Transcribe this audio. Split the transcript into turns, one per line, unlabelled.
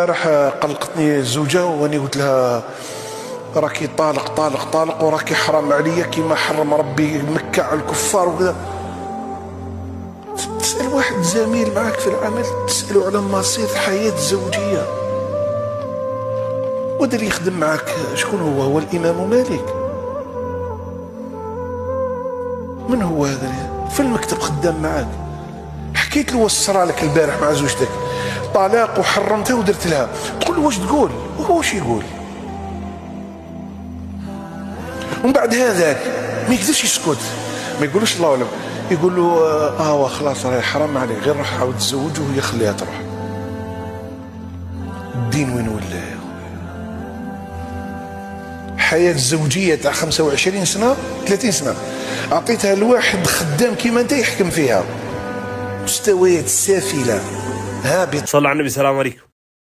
راح قلقتني الزوجة واني قلت لها راكي طالق طالق طالق وراكي حرام عليا كيما حرم ربي مكة على الكفار وكذا. تسأل واحد زميل معك في العمل تسأله على مصير الحياة الزوجية، ودا اللي يخدم معك شكون هو الإمام مالك؟ من هو هذا في المكتب خدام معك؟ حكيت له وصرا لك البارح مع زوجتك طلاق وحرمتها ودرت لها، تقول له واش تقول وهو واش يقول؟ ومن بعد هذاك ما يقدرش يسكت، ما يقولوش الله اعلم، يقول له خلاص راهي حرام عليك غير روح عاود تزوج وهي خليها تروح. الدين وين ولا؟ حياة الزوجية تاع 25 سنة 30 سنة أعطيتها لواحد خدام كيما أنت يحكم فيها، مستويات سافلة هابطة.
صلى على النبي. السلام عليكم.